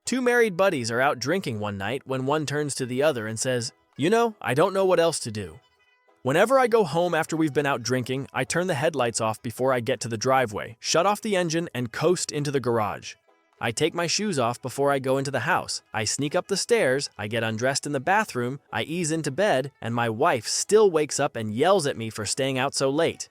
Two married buddies are out drinking one night when one turns to the other and says, "You know, I don't know what else to do. Whenever I go home after we've been out drinking, I turn the headlights off before I get to the driveway, shut off the engine, and coast into the garage. I take my shoes off before I go into the house. I sneak up the stairs, I get undressed in the bathroom, I ease into bed, and my wife still wakes up and yells at me for staying out so late."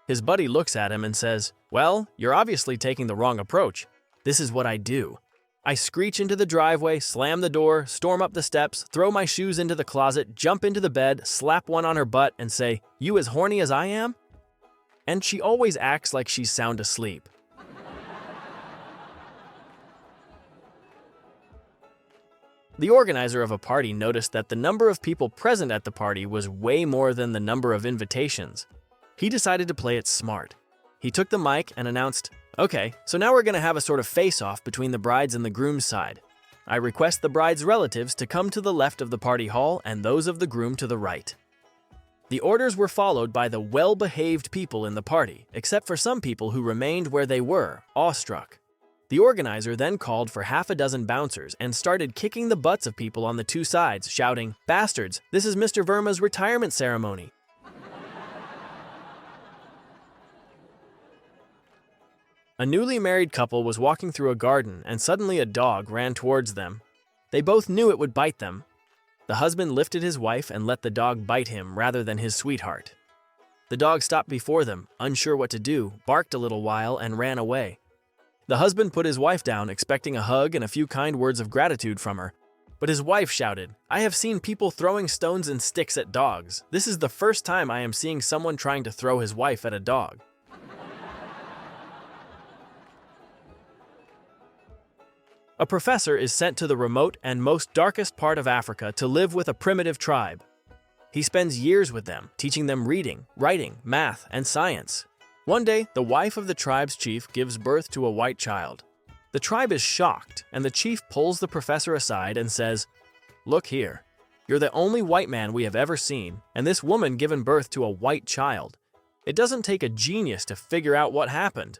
His buddy looks at him and says, "Well, you're obviously taking the wrong approach. This is what I do. I screech into the driveway, slam the door, storm up the steps, throw my shoes into the closet, jump into the bed, slap one on her butt, and say, 'You as horny as I am?' And she always acts like she's sound asleep." The organizer of a party noticed that the number of people present at the party was way more than the number of invitations. He decided to play it smart. He took the mic and announced, "Okay, so now we're going to have a sort of face-off between the bride's and the groom's side. I request the bride's relatives to come to the left of the party hall and those of the groom to the right." The orders were followed by the well-behaved people in the party, except for some people who remained where they were, awestruck. The organizer then called for half a dozen bouncers and started kicking the butts of people on the two sides, shouting, "Bastards, this is Mr. Verma's retirement ceremony." A newly married couple was walking through a garden and suddenly a dog ran towards them. They both knew it would bite them. The husband lifted his wife and let the dog bite him rather than his sweetheart. The dog stopped before them, unsure what to do, barked a little while, and ran away. The husband put his wife down, expecting a hug and a few kind words of gratitude from her. But his wife shouted, "I have seen people throwing stones and sticks at dogs. This is the first time I am seeing someone trying to throw his wife at a dog." A professor is sent to the remote and most darkest part of Africa to live with a primitive tribe. He spends years with them, teaching them reading, writing, math, and science. One day, the wife of the tribe's chief gives birth to a white child. The tribe is shocked, and the chief pulls the professor aside and says, "Look here. You're the only white man we have ever seen, and this woman given birth to a white child. It doesn't take a genius to figure out what happened."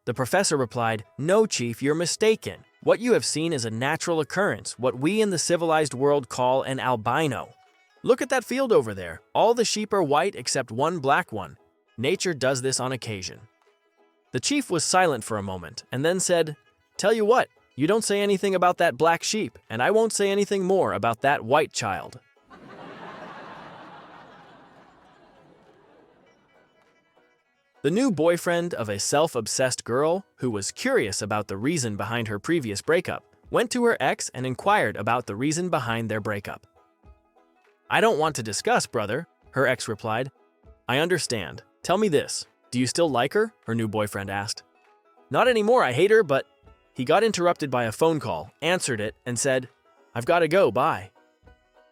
The professor replied, "No, chief, you're mistaken. What you have seen is a natural occurrence, what we in the civilized world call an albino. Look at that field over there. All the sheep are white except one black one. Nature does this on occasion." The chief was silent for a moment and then said, "Tell you what, you don't say anything about that black sheep, and I won't say anything more about that white child." The new boyfriend of a self-obsessed girl, who was curious about the reason behind her previous breakup, went to her ex and inquired about the reason behind their breakup. "I don't want to discuss, brother," her ex replied. "I understand. Tell me this. Do you still like her?" her new boyfriend asked. "Not anymore, I hate her, but..." He got interrupted by a phone call, answered it, and said, "I've got to go, bye."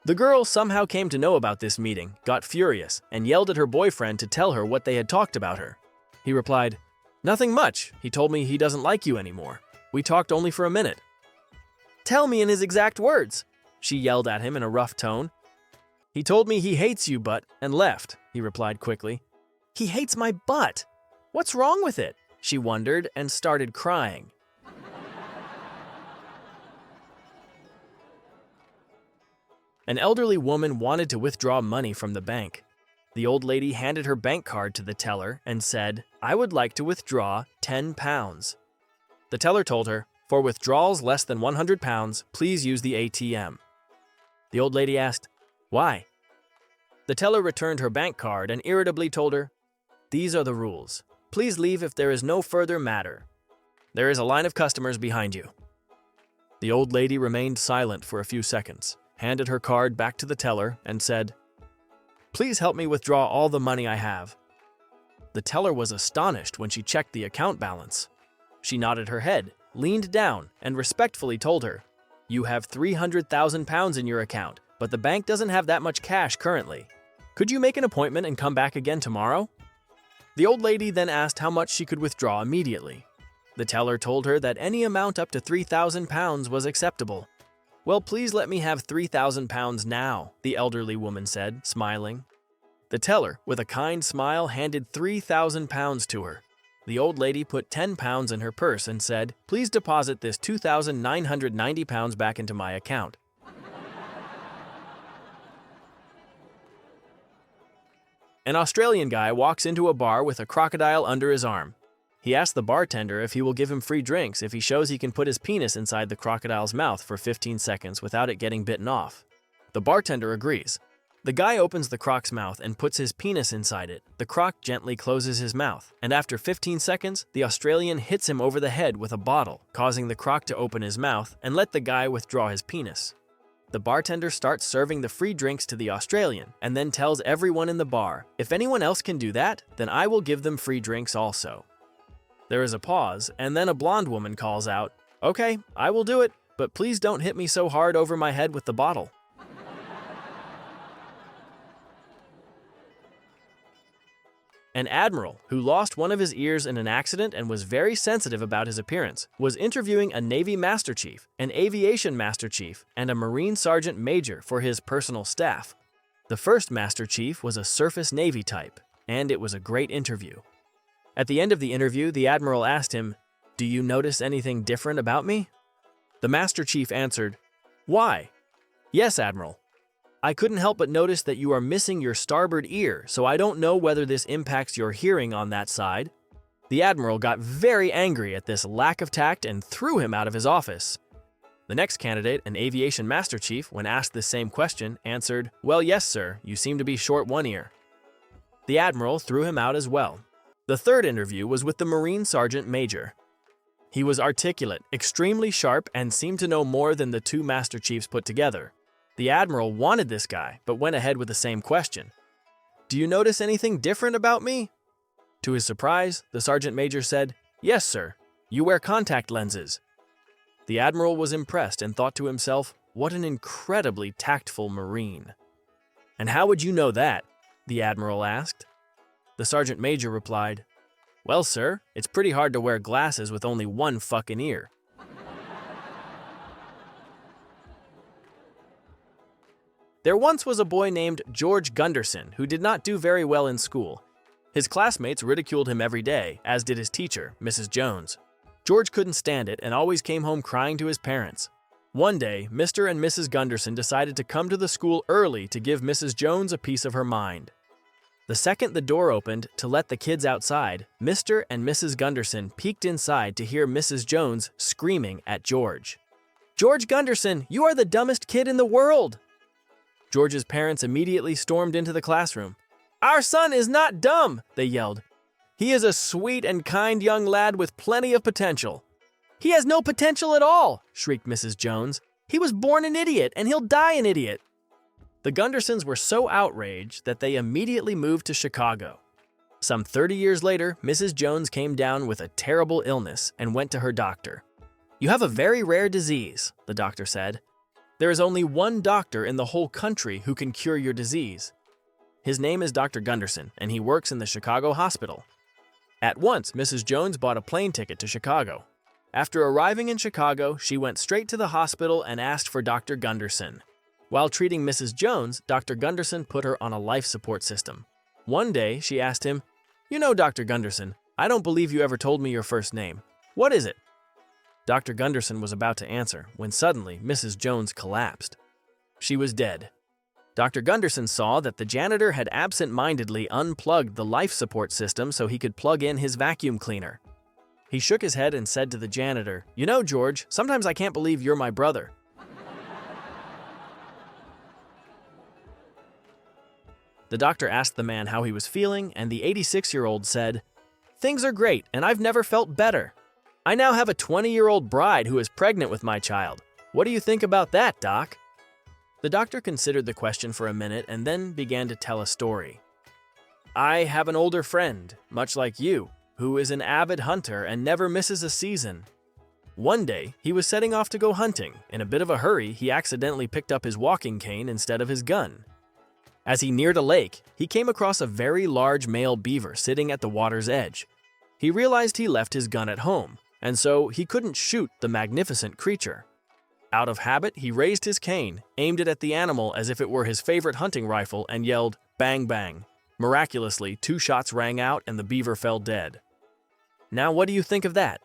The girl somehow came to know about this meeting, got furious, and yelled at her boyfriend to tell her what they had talked about her. He replied, "Nothing much. He told me he doesn't like you anymore. We talked only for a minute." "Tell me in his exact words," she yelled at him in a rough tone. "He told me he hates you, and left," he replied quickly. "He hates my butt. What's wrong with it?" she wondered and started crying. An elderly woman wanted to withdraw money from the bank. The old lady handed her bank card to the teller and said, "I would like to withdraw 10 pounds. The teller told her, "For withdrawals less than 100 pounds, please use the ATM." The old lady asked, "Why?" The teller returned her bank card and irritably told her, "These are the rules. Please leave if there is no further matter. There is a line of customers behind you." The old lady remained silent for a few seconds, handed her card back to the teller, and said, "Please help me withdraw all the money I have." The teller was astonished when she checked the account balance. She nodded her head, leaned down, and respectfully told her, "You have 300,000 pounds in your account, but the bank doesn't have that much cash currently. Could you make an appointment and come back again tomorrow?" The old lady then asked how much she could withdraw immediately. The teller told her that any amount up to 3,000 pounds was acceptable. "Well, please let me have 3,000 pounds now," the elderly woman said, smiling. The teller, with a kind smile, handed 3,000 pounds to her. The old lady put 10 pounds in her purse and said, "Please deposit this 2,990 pounds back into my account." An Australian guy walks into a bar with a crocodile under his arm. He asks the bartender if he will give him free drinks if he shows he can put his penis inside the crocodile's mouth for 15 seconds without it getting bitten off. The bartender agrees. The guy opens the croc's mouth and puts his penis inside it. The croc gently closes his mouth, and after 15 seconds, the Australian hits him over the head with a bottle, causing the croc to open his mouth and let the guy withdraw his penis. The bartender starts serving the free drinks to the Australian and then tells everyone in the bar, "If anyone else can do that, then I will give them free drinks also." There is a pause, and then a blonde woman calls out, "Okay, I will do it, but please don't hit me so hard over my head with the bottle." An admiral, who lost one of his ears in an accident and was very sensitive about his appearance, was interviewing a Navy Master Chief, an Aviation Master Chief, and a Marine Sergeant Major for his personal staff. The first Master Chief was a surface Navy type, and it was a great interview. At the end of the interview, the admiral asked him, "Do you notice anything different about me?" The Master Chief answered, "Why?" "Yes, Admiral. I couldn't help but notice that you are missing your starboard ear, so I don't know whether this impacts your hearing on that side." The admiral got very angry at this lack of tact and threw him out of his office. The next candidate, an Aviation Master Chief, when asked this same question, answered, "Well, yes, sir, you seem to be short one ear." The admiral threw him out as well. The third interview was with the Marine Sergeant Major. He was articulate, extremely sharp, and seemed to know more than the two Master Chiefs put together. The admiral wanted this guy, but went ahead with the same question. "Do you notice anything different about me?" To his surprise, the Sergeant Major said, "Yes, sir. You wear contact lenses." The admiral was impressed and thought to himself, "What an incredibly tactful Marine." "And how would you know that?" the admiral asked. The Sergeant Major replied, "Well, sir, it's pretty hard to wear glasses with only one fucking ear." There once was a boy named George Gunderson who did not do very well in school. His classmates ridiculed him every day, as did his teacher, Mrs. Jones. George couldn't stand it and always came home crying to his parents. One day, Mr. and Mrs. Gunderson decided to come to the school early to give Mrs. Jones a piece of her mind. The second the door opened to let the kids outside, Mr. and Mrs. Gunderson peeked inside to hear Mrs. Jones screaming at George. "George Gunderson, you are the dumbest kid in the world!" George's parents immediately stormed into the classroom. "Our son is not dumb," they yelled. "He is a sweet and kind young lad with plenty of potential." "He has no potential at all," shrieked Mrs. Jones. "He was born an idiot, and he'll die an idiot." The Gundersons were so outraged that they immediately moved to Chicago. Some 30 years later, Mrs. Jones came down with a terrible illness and went to her doctor. "You have a very rare disease," the doctor said. "There is only one doctor in the whole country who can cure your disease. His name is Dr. Gunderson, and he works in the Chicago hospital." At once, Mrs. Jones bought a plane ticket to Chicago. After arriving in Chicago, she went straight to the hospital and asked for Dr. Gunderson. While treating Mrs. Jones, Dr. Gunderson put her on a life support system. One day, she asked him, "You know, Dr. Gunderson, I don't believe you ever told me your first name. What is it?" Dr. Gunderson was about to answer when suddenly Mrs. Jones collapsed. She was dead. Dr. Gunderson saw that the janitor had absent-mindedly unplugged the life support system so he could plug in his vacuum cleaner. He shook his head and said to the janitor, "You know, George, sometimes I can't believe you're my brother." The doctor asked the man how he was feeling, and the 86-year-old said, "Things are great, and I've never felt better. I now have a 20-year-old bride who is pregnant with my child. What do you think about that, Doc?" The doctor considered the question for a minute and then began to tell a story. "I have an older friend, much like you, who is an avid hunter and never misses a season. One day, he was setting off to go hunting. In a bit of a hurry, he accidentally picked up his walking cane instead of his gun. As he neared a lake, he came across a very large male beaver sitting at the water's edge. He realized he left his gun at home, and so he couldn't shoot the magnificent creature. Out of habit, he raised his cane, aimed it at the animal as if it were his favorite hunting rifle, and yelled, 'Bang, bang.' Miraculously, 2 shots rang out and the beaver fell dead. Now what do you think of that?"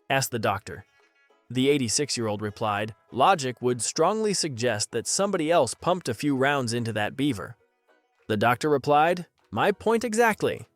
asked the doctor. The 86-year-old replied, "Logic would strongly suggest that somebody else pumped a few rounds into that beaver." The doctor replied, "My point exactly.